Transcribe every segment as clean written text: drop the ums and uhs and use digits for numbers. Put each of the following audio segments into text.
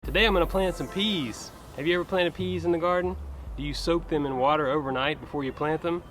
Today I'm going to plant some peas. Have you ever planted peas in the garden? Do you soak them in water overnight before you plant them?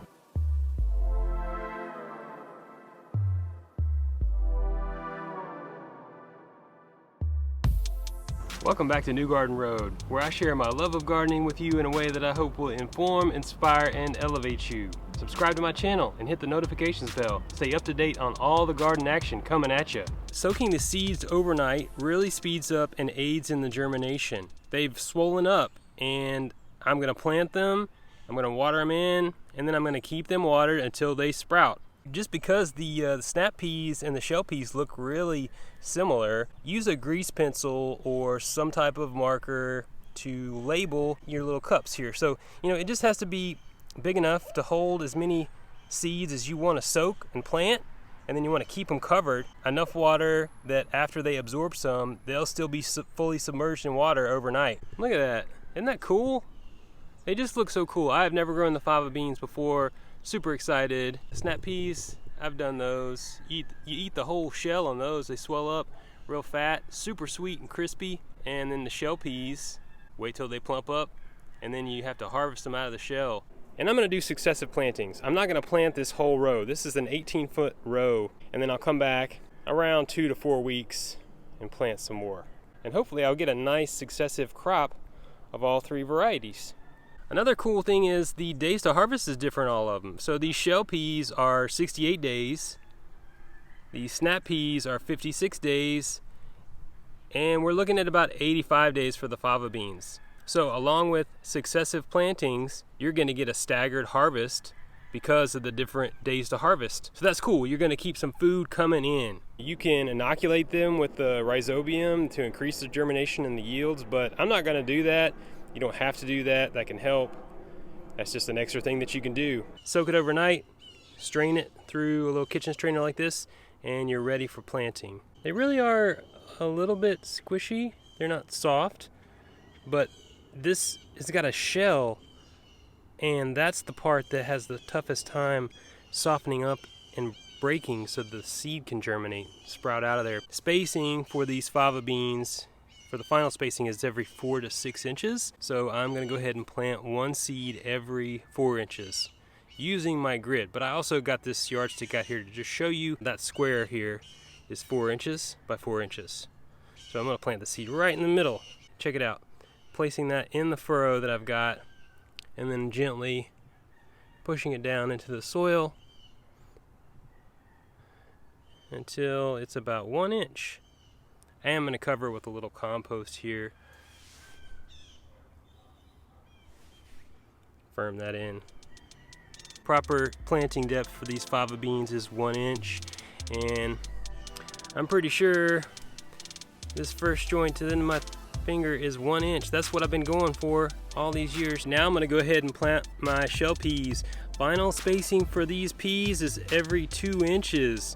Welcome back to New Garden Road, where I share my love of gardening with you in a way that I hope will inform, inspire, and elevate you. Subscribe to my channel and hit the notifications bell. Stay up to date on all the garden action coming at you. Soaking the seeds overnight really speeds up and aids in the germination. They've swollen up and I'm going to plant them, I'm going to water them in, and then I'm going to keep them watered until they sprout. Just because the snap peas and the shell peas look really similar, use a grease pencil or some type of marker to label your little cups here. So, it just has to be big enough to hold as many seeds as you want to soak and plant, and then you want to keep them covered. Enough water that after they absorb some, they'll still be fully submerged in water overnight. Look at that. Isn't that cool? They just look so cool. I have never grown the fava beans before. Super excited. Snap peas, I've done those. You eat the whole shell on those. They swell up real fat, super sweet and crispy. And then the shell peas, wait till they plump up, and then you have to harvest them out of the shell. And I'm going to do successive plantings. I'm not going to plant this whole row. This is an 18-foot row, and then I'll come back around 2 to 4 weeks and plant some more. And hopefully I'll get a nice successive crop of all 3 varieties. Another cool thing is the days to harvest is different, all of them. So these shell peas are 68 days, these snap peas are 56 days, and we're looking at about 85 days for the fava beans. So along with successive plantings, you're going to get a staggered harvest because of the different days to harvest. So that's cool. You're going to keep some food coming in. You can inoculate them with the rhizobium to increase the germination and the yields, but I'm not going to do that. You don't have to do that. That can help. That's just an extra thing that you can do. Soak it overnight, strain it through a little kitchen strainer like this, and you're ready for planting. They really are a little bit squishy. They're not soft, but this has got a shell, and that's the part that has the toughest time softening up and breaking so the seed can germinate, sprout out of there. Spacing for these fava beans, for the final spacing, is every 4 to 6 inches. So I'm going to go ahead and plant 1 seed every 4 inches using my grid. But I also got this yardstick out here to just show you that square here is 4 inches by 4 inches. So I'm going to plant the seed right in the middle. Check it out. Placing that in the furrow that I've got, and then gently pushing it down into the soil until it's about 1 inch. I am going to cover it with a little compost here. Firm that in. Proper planting depth for these fava beans is 1 inch, and I'm pretty sure this first joint to the end of my finger is 1 inch. That's what I've been going for all these years. Now I'm going to go ahead and plant my shell peas. Final spacing for these peas is every 2 inches.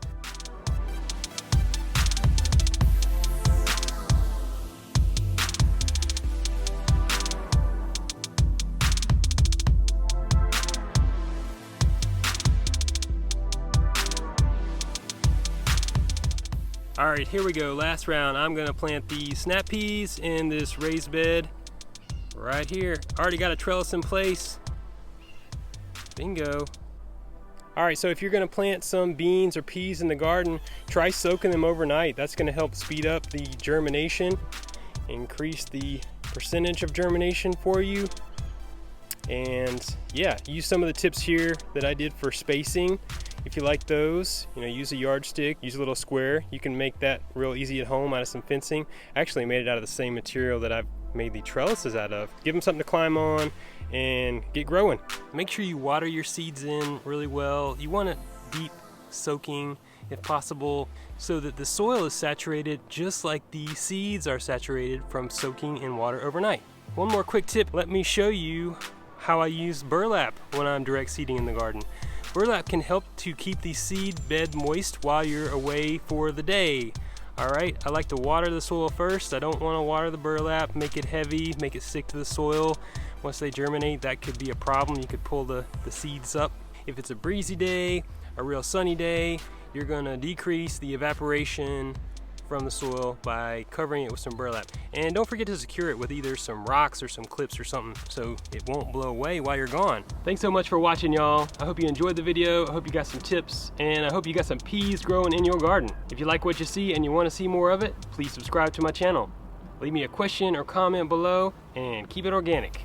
Alright, here we go, last round. I'm going to plant the snap peas in this raised bed right here. Already got a trellis in place. Bingo. Alright, so if you're going to plant some beans or peas in the garden, try soaking them overnight. That's going to help speed up the germination, increase the percentage of germination for you. And yeah, use some of the tips here that I did for spacing. If you like those, use a yardstick, use a little square. You can make that real easy at home out of some fencing. I actually made it out of the same material that I've made the trellises out of. Give them something to climb on and get growing. Make sure you water your seeds in really well. You want it deep soaking if possible, so that the soil is saturated just like the seeds are saturated from soaking in water overnight. One more quick tip, let me show you how I use burlap when I'm direct seeding in the garden. Burlap can help to keep the seed bed moist while you're away for the day. Alright, I like to water the soil first. I don't want to water the burlap, make it heavy, make it stick to the soil. Once they germinate, that could be a problem. You could pull the seeds up. If it's a breezy day, a real sunny day, you're going to decrease the evaporation from the soil by covering it with some burlap. And don't forget to secure it with either some rocks or some clips or something so it won't blow away while you're gone. Thanks so much for watching, y'all. I hope you enjoyed the video. I hope you got some tips, and I hope you got some peas growing in your garden. If you like what you see and you want to see more of it, please subscribe to my channel. Leave me a question or comment below and keep it organic.